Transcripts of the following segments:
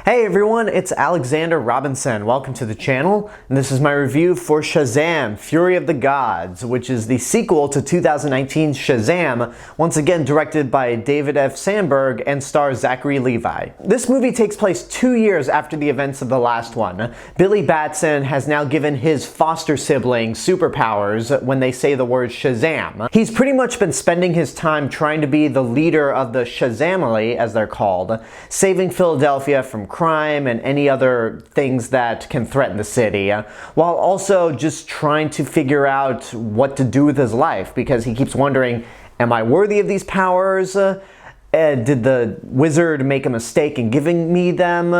Hey everyone, it's Alexander Robinson. Welcome to the channel, and this is my review for Shazam! Fury of the Gods, which is the sequel to 2019's Shazam, once again directed by David F. Sandberg and stars Zachary Levi. This movie takes place 2 years after the events of the last one. Billy Batson has now given his foster sibling superpowers when they say the word Shazam. He's pretty much been spending his time trying to be the leader of the Shazamily, as they're called, saving Philadelphia from crime and any other things that can threaten the city, while also just trying to figure out what to do with his life, because he keeps wondering, am I worthy of these powers? Did the wizard make a mistake in giving me them?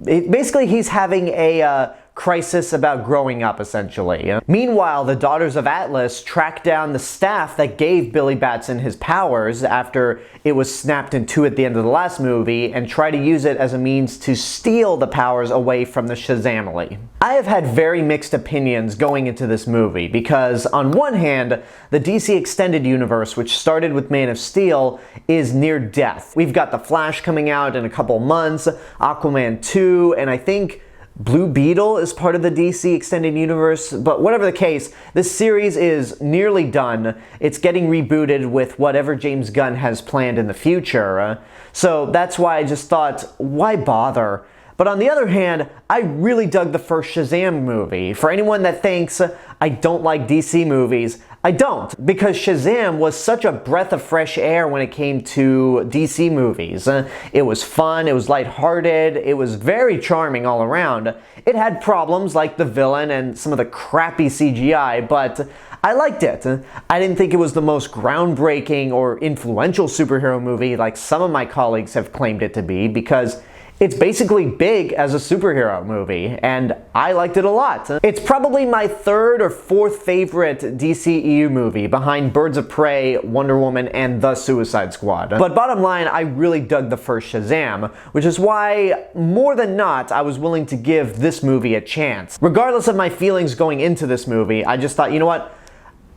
Basically, he's having a crisis about growing up, essentially. Meanwhile, the Daughters of Atlas track down the staff that gave Billy Batson his powers after it was snapped in two at the end of the last movie and try to use it as a means to steal the powers away from the Shazamily. I have had very mixed opinions going into this movie because, on one hand, the DC Extended Universe, which started with Man of Steel, is near death. We've got The Flash coming out in a couple months, Aquaman 2, and I think Blue Beetle is part of the DC Extended Universe, but whatever the case, this series is nearly done. It's getting rebooted with whatever James Gunn has planned in the future. So that's why I just thought, why bother? But on the other hand, I really dug the first Shazam movie. For anyone that thinks I don't like DC movies, I don't, because Shazam was such a breath of fresh air when it came to DC movies. It was fun, it was lighthearted, it was very charming all around. It had problems like the villain and some of the crappy CGI, but I liked it. I didn't think it was the most groundbreaking or influential superhero movie like some of my colleagues have claimed it to be, because it's basically big as a superhero movie, and I liked it a lot. It's probably my third or fourth favorite DCEU movie, behind Birds of Prey, Wonder Woman, and The Suicide Squad. But bottom line, I really dug the first Shazam, which is why, more than not, I was willing to give this movie a chance. Regardless of my feelings going into this movie, I just thought, you know what?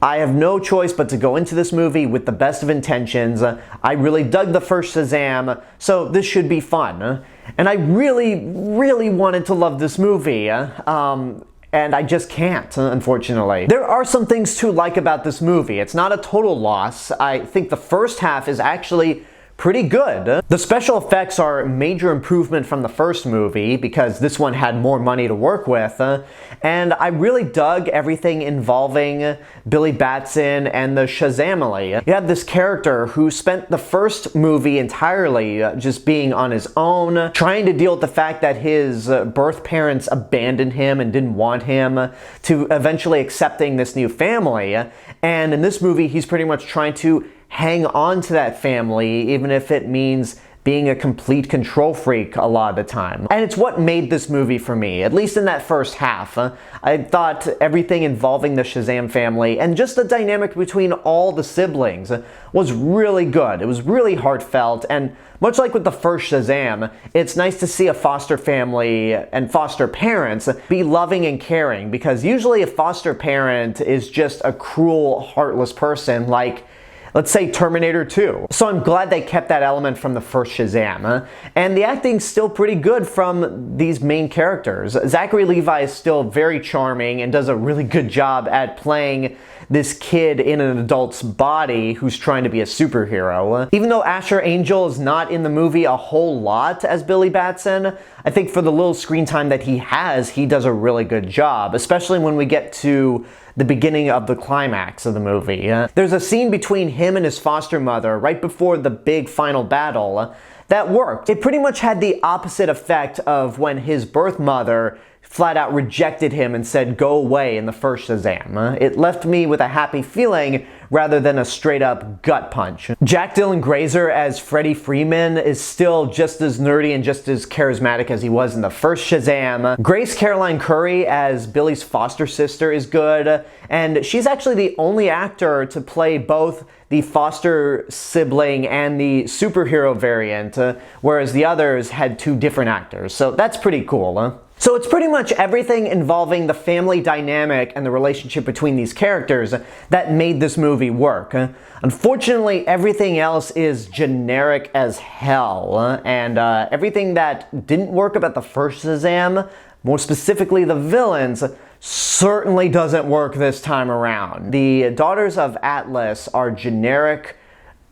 I have no choice but to go into this movie with the best of intentions. I really dug the first Shazam, so this should be fun. And I really, really wanted to love this movie. And I just can't, unfortunately. There are some things to like about this movie. It's not a total loss. I think the first half is actually pretty good. The special effects are a major improvement from the first movie because this one had more money to work with, and I really dug everything involving Billy Batson and the Shazamily. You have this character who spent the first movie entirely just being on his own, trying to deal with the fact that his birth parents abandoned him and didn't want him, to eventually accepting this new family, and in this movie he's pretty much trying to hang on to that family, even if it means being a complete control freak a lot of the time. And it's what made this movie for me, at least in that first half. I thought everything involving the Shazam family and just the dynamic between all the siblings was really good. It was really heartfelt, and much like with the first Shazam, it's nice to see a foster family and foster parents be loving and caring, because usually a foster parent is just a cruel, heartless person like, let's say, Terminator 2. So I'm glad they kept that element from the first Shazam. And the acting's still pretty good from these main characters. Zachary Levi is still very charming and does a really good job at playing this kid in an adult's body who's trying to be a superhero. Even though Ashe Angel is not in the movie a whole lot as Billy Batson, I think for the little screen time that he has, he does a really good job, especially when we get to the beginning of the climax of the movie. There's a scene between him and his foster mother right before the big final battle that worked. It pretty much had the opposite effect of when his birth mother flat out rejected him and said go away in the first Shazam. It left me with a happy feeling rather than a straight up gut punch. Jack Dylan Grazer as Freddie Freeman is still just as nerdy and just as charismatic as he was in the first Shazam. Grace Caroline Curry as Billy's foster sister is good, and she's actually the only actor to play both the foster sibling and the superhero variant, whereas the others had two different actors, so that's pretty cool. So it's pretty much everything involving the family dynamic and the relationship between these characters that made this movie work. Unfortunately, everything else is generic as hell, and everything that didn't work about the first Shazam, more specifically the villains, certainly doesn't work this time around. The Daughters of Atlas are generic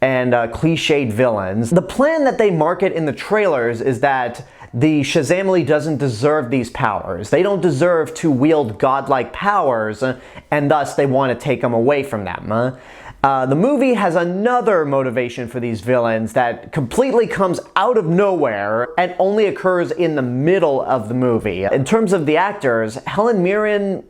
and cliched villains. The plan that they market in the trailers is that the Shazamily doesn't deserve these powers. They don't deserve to wield godlike powers, and thus they want to take them away from them. The movie has another motivation for these villains that completely comes out of nowhere and only occurs in the middle of the movie. In terms of the actors, Helen Mirren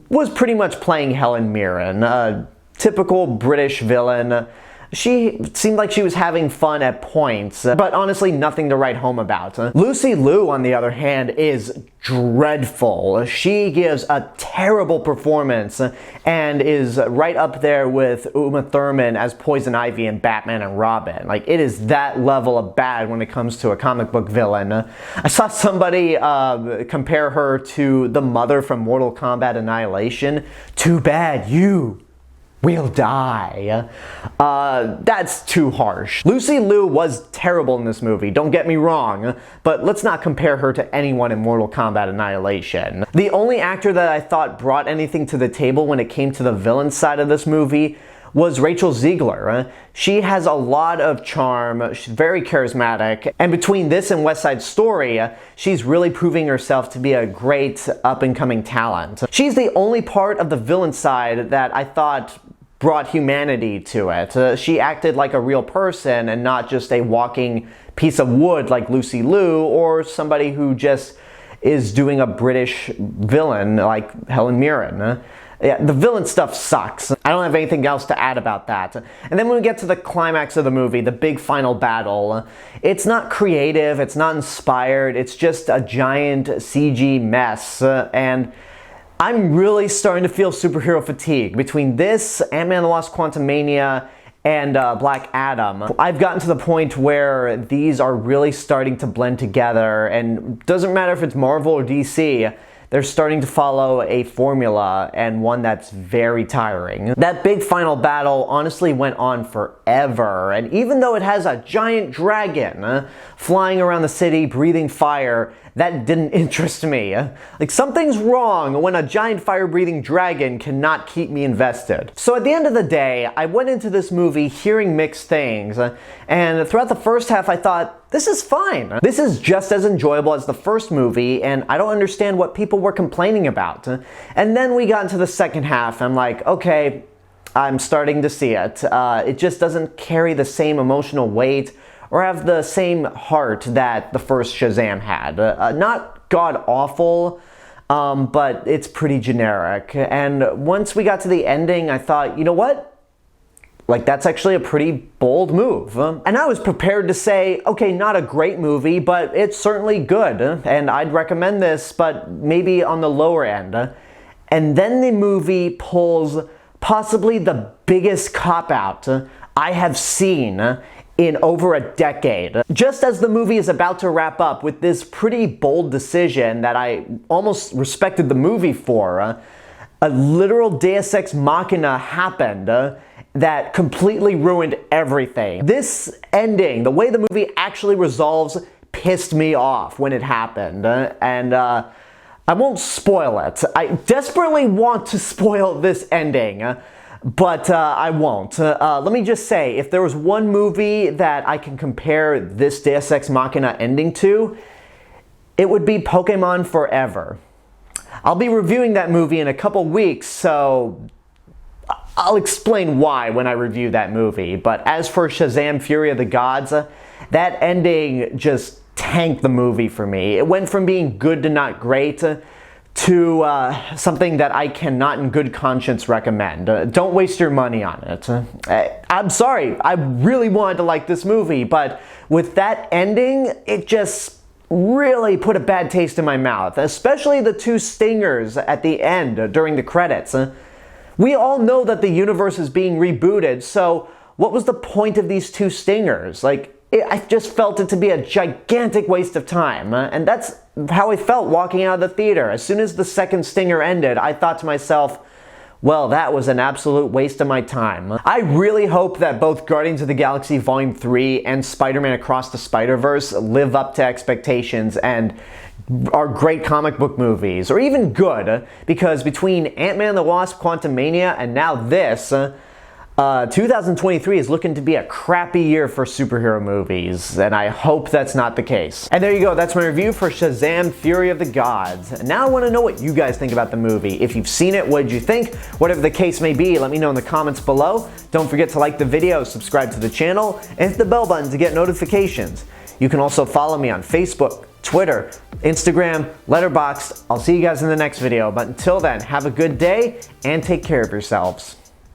was pretty much playing Helen Mirren, a typical British villain. She seemed like she was having fun at points, but honestly nothing to write home about. Lucy Liu, on the other hand, is dreadful. She gives a terrible performance and is right up there with Uma Thurman as Poison Ivy in Batman and Robin. Like, it is that level of bad when it comes to a comic book villain. I saw somebody compare her to the mother from Mortal Kombat Annihilation. Too bad you will die. That's too harsh. Lucy Liu was terrible in this movie, don't get me wrong, but let's not compare her to anyone in Mortal Kombat Annihilation. The only actor that I thought brought anything to the table when it came to the villain side of this movie was Rachel Zegler. She has a lot of charm, she's very charismatic, and between this and West Side Story, she's really proving herself to be a great up-and-coming talent. She's the only part of the villain side that I thought brought humanity to it. She acted like a real person and not just a walking piece of wood like Lucy Liu, or somebody who just is doing a British villain like Helen Mirren. Yeah, the villain stuff sucks. I don't have anything else to add about that. And then when we get to the climax of the movie, the big final battle, it's not creative, it's not inspired, it's just a giant CG mess. And I'm really starting to feel superhero fatigue. Between this, Ant-Man and the Wasp: Quantumania, and Black Adam, I've gotten to the point where these are really starting to blend together, and it doesn't matter if it's Marvel or DC, they're starting to follow a formula, and one that's very tiring. That big final battle honestly went on forever, and even though it has a giant dragon flying around the city breathing fire, that didn't interest me. Like, something's wrong when a giant fire-breathing dragon cannot keep me invested. So at the end of the day, I went into this movie hearing mixed things, and throughout the first half I thought, this is fine. This is just as enjoyable as the first movie, and I don't understand what people were complaining about. And then we got into the second half, and I'm like, okay, I'm starting to see it. It just doesn't carry the same emotional weight or have the same heart that the first Shazam had. Not god-awful, but it's pretty generic. And once we got to the ending, I thought, you know what? Like, that's actually a pretty bold move. And I was prepared to say, okay, not a great movie, but it's certainly good, and I'd recommend this, but maybe on the lower end. And then the movie pulls possibly the biggest cop-out I have seen in over a decade. Just as the movie is about to wrap up with this pretty bold decision that I almost respected the movie for, a literal Deus Ex Machina happened that completely ruined everything. This ending, the way the movie actually resolves, pissed me off when it happened, and I won't spoil it. I desperately want to spoil this ending, but I won't. Let me just say, if there was one movie that I can compare this Deus Ex Machina ending to, it would be Pokemon Forever. I'll be reviewing that movie in a couple weeks, so I'll explain why when I review that movie. But as for Shazam! Fury of the Gods, that ending just tanked the movie for me. It went from being good to not great, to something that I cannot in good conscience recommend. Don't waste your money on it. I'm sorry, I really wanted to like this movie, but with that ending, it just really put a bad taste in my mouth, especially the two stingers at the end during the credits. We all know that the universe is being rebooted, so what was the point of these two stingers? Like, I just felt it to be a gigantic waste of time, and that's how I felt walking out of the theater. As soon as the second stinger ended, I thought to myself, well, that was an absolute waste of my time. I really hope that both Guardians of the Galaxy Volume 3 and Spider-Man Across the Spider-Verse live up to expectations and are great comic book movies, or even good, because between Ant-Man and the Wasp, Quantumania, and now this, 2023 is looking to be a crappy year for superhero movies, and I hope that's not the case. And there you go, that's my review for Shazam! Fury of the Gods. And now I want to know what you guys think about the movie. If you've seen it, what did you think? Whatever the case may be, let me know in the comments below. Don't forget to like the video, subscribe to the channel, and hit the bell button to get notifications. You can also follow me on Facebook, Twitter, Instagram, Letterboxd. I'll see you guys in the next video, but until then, have a good day and take care of yourselves.